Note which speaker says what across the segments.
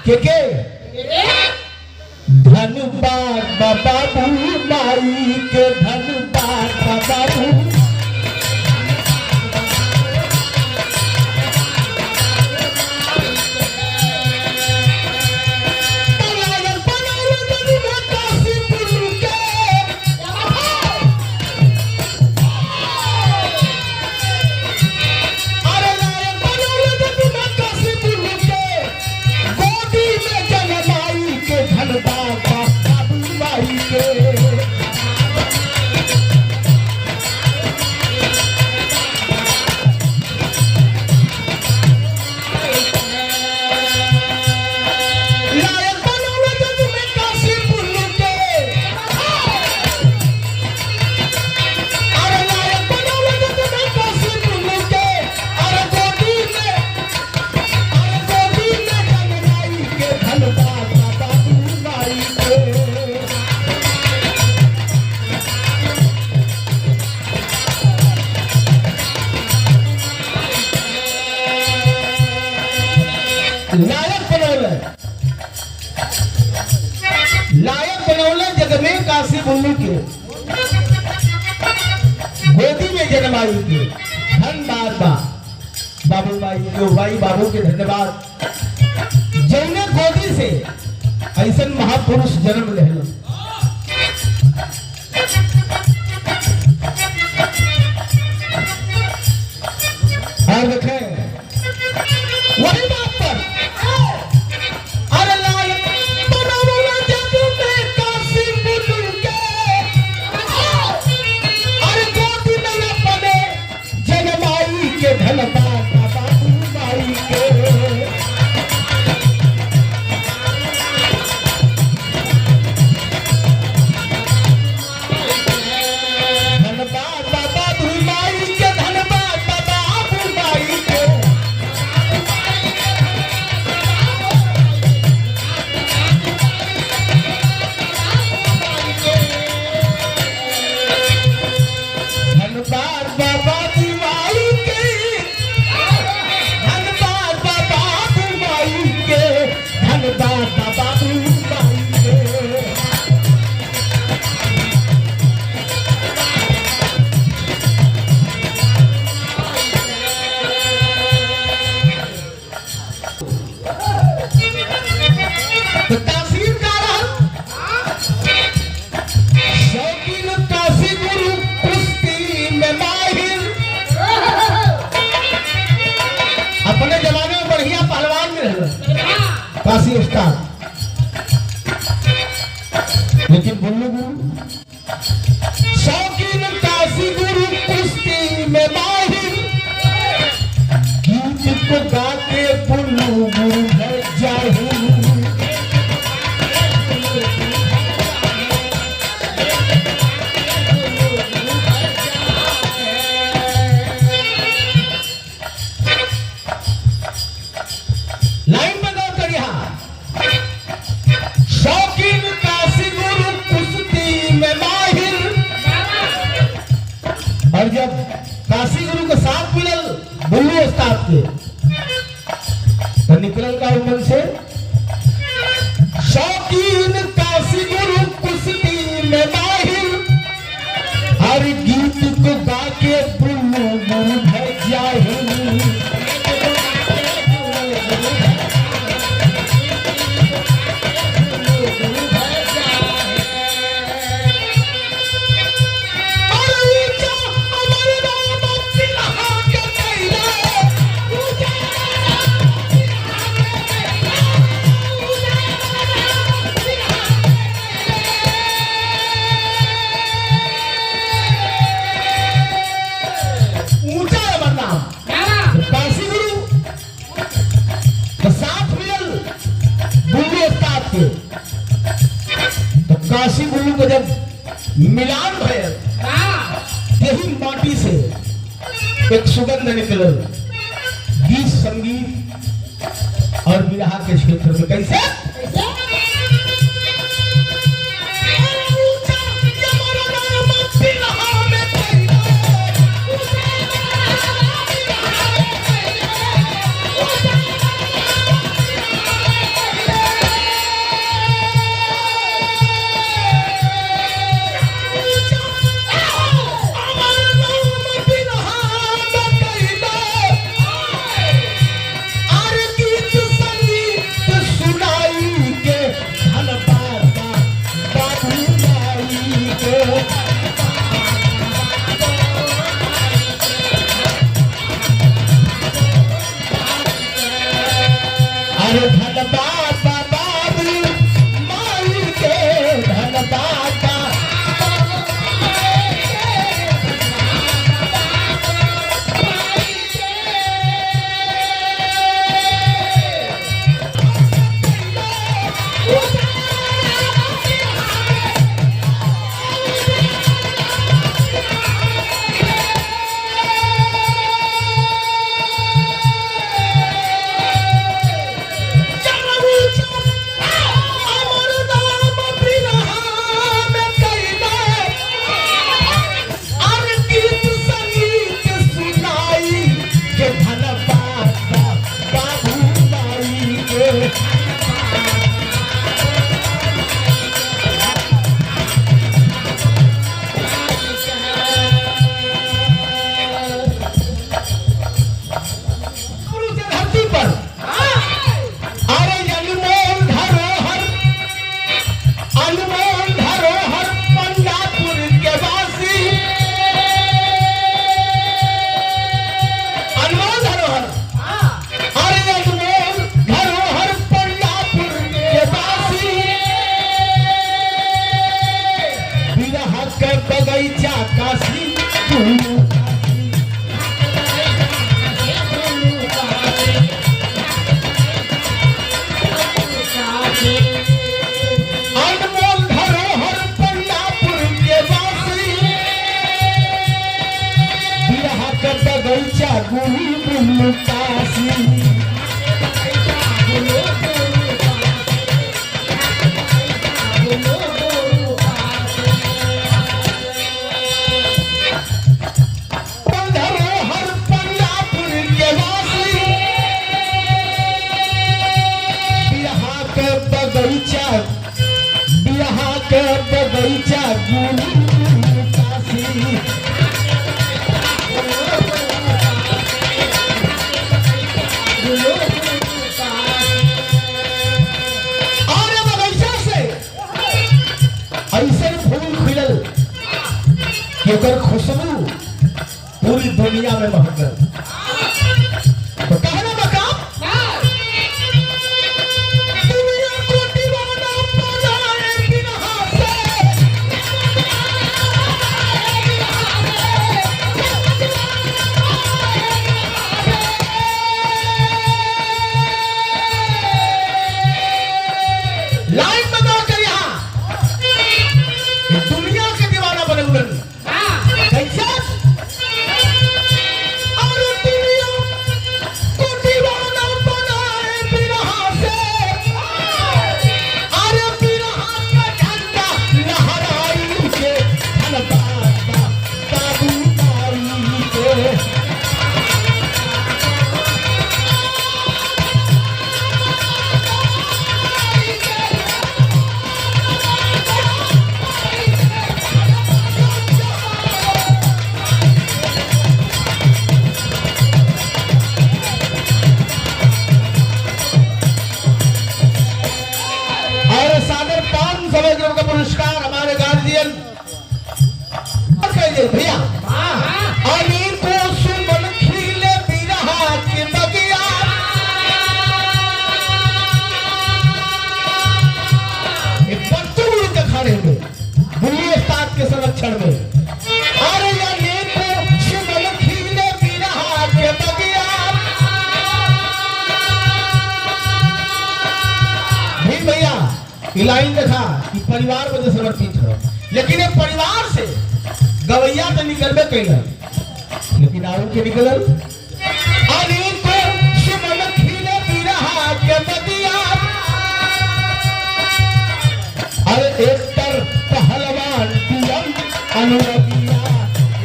Speaker 1: के धन्यवाद बाबू माई के धन्यवाद बाबू लायक बनौले जग में काशी बुल्लू के गोदी में जन्माई के धन्यवाद बाबू भाई जो भाई बाबू के धन्यवाद जौने गोदी से ऐसा महापुरुष जन्म ले और देखें वही बात पर काशी उस्ताद लेकिन बुल्लू गुरु शौकीन काशी गुरु कुश्ती में माहिर गीत को गा के बुल्लू गुरु है जाहिर लाइन में गौर करिए शौकीन काशी गुरु कुश्ती में माहिर और जब काशी गुरु के साथ मिलल बुल्लू उस्ताद के तो निकलल का मन से शौकीन काशी गुरु कुश्ती में माहिर हर गीत को गा के बुल्लू गुरु है जाहिर काशी बुल्लू को जब मिलान भय यही माटी से एक सुगंध निकलल गीत संगीत और विरहा के क्षेत्र में कैसे अरे धन बाबा बाबू माई के धन बाबा बगैचा काशी अनमोल धरोहर पंडापुर के वासी बिरहा के बगैचा गुरु गुरु काशी बिरहा के बगैचा गुरु काशी और बगैचा से ऐसे फूल खिलल कि ओकर खुशबू पूरी दुनिया में महकल। तो कहना मकाम लाइन बता कर यहाँ दुनिया के दीवाना बने हुए कैसे और दुनिया को दीवाना बनाए बिरहा से अरे बिरहा का झंडा लहराई के धनबाद बाबू माई के का पुरस्कार हमारे गार्जियन भैया अनिल को सुमन खिले बिरहा की बगिया बच्चों के खड़े हुए बुढ़िए साथ के संरक्षण में और अनिल को सुमन खिले बिरहा के बगिया भी भैया लाइन देखा कि परिवार में समर्पित हो, लेकिन एक परिवार से गवैया तो निकलबे कैल लेकिन आऊ के निकलल अनिल को सुमन खिले बिरहा के बगिया अरे एक तर पहलवान दियन अनुरगिया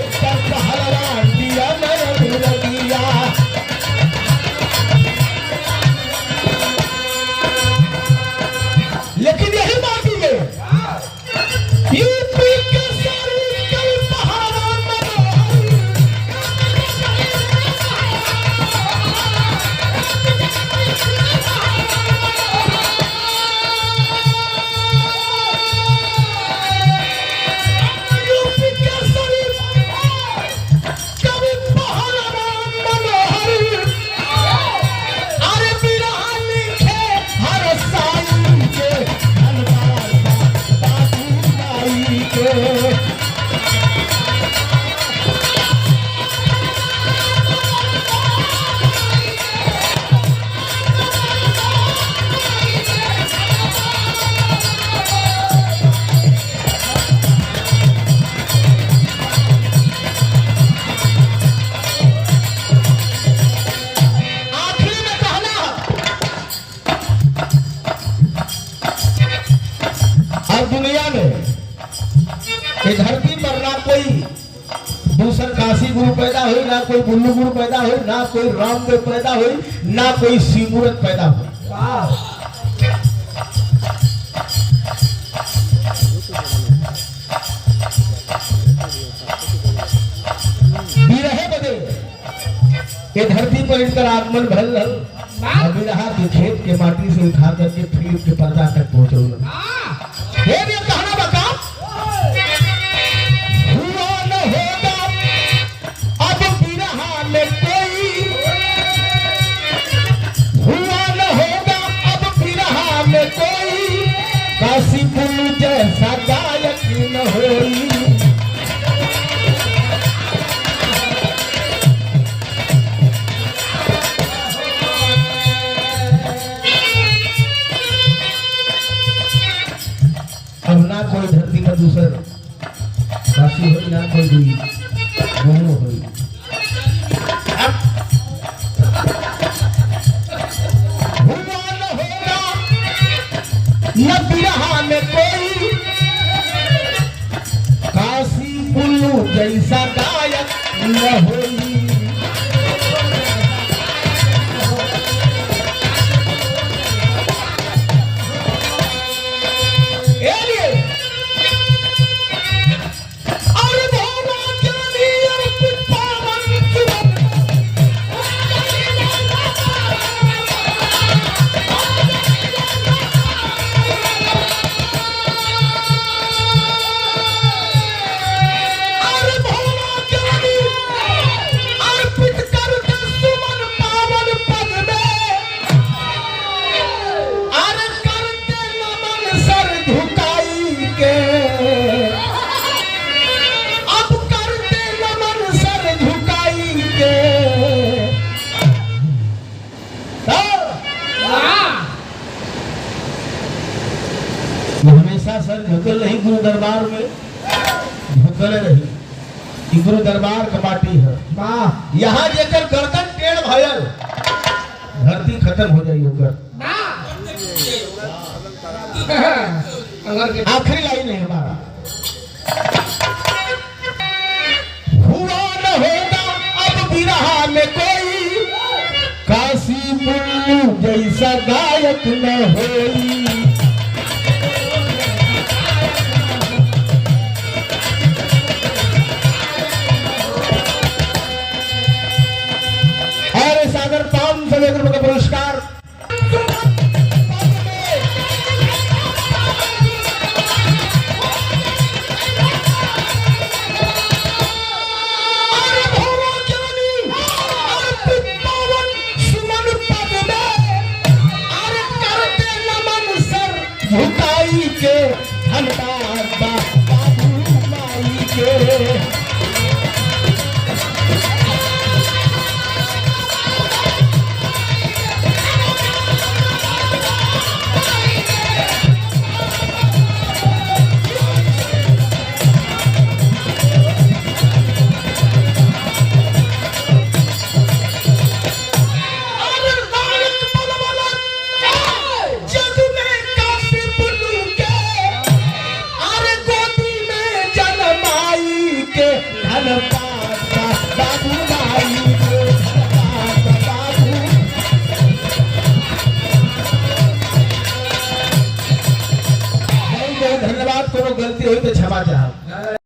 Speaker 1: एक तर पहलवान दियन अनुरगिया लेकिन यही माटी में यूपी के सारी कई पहाड़ों यूपी के गुरु पैदा हुई, ना कोई बुल्लू गुरु पैदा हुई, ना कोई रामदेव पैदा हुई, ना कोई शिवमूर्त पैदा हुई। बिरहे बदे ये धरती पर इनका आगमन भल बिरहा के खेत के माटी से उठा करके फिर के पर्दा तक पहुंचो। ये भी कहना बता हुआ न होगा अब बिरहा में कोई, हुआ न होगा अब बिरहा में कोई, काशी पुल जैसा गायक न होई। अब ना कोई धरती पर दूसर काशी हो, ना कोई दोनों हो। हुआ न होगा न बिरहा में कोई, काशी पुल्लू जैसा गायक न होई। हमेशा सर झुकल रही गुरु दरबार में, झुकल रही। गुरु दरबार कमाटी है, यहाँ जेकर गर्दन टेढ़ भयल धरती खत्म हो जाई होकर। आखिरी लाइन है हमारा, हुआ न होगा अब बिरहा में कोई, काशी पुल्लू जैसा गायक न होई। सागर 500 रुपये का पुरस्कार। झुकाई के धन्यवाद बाबू माई के। धन्यवाद। कोनो गलती हुई तो क्षमा चाहब।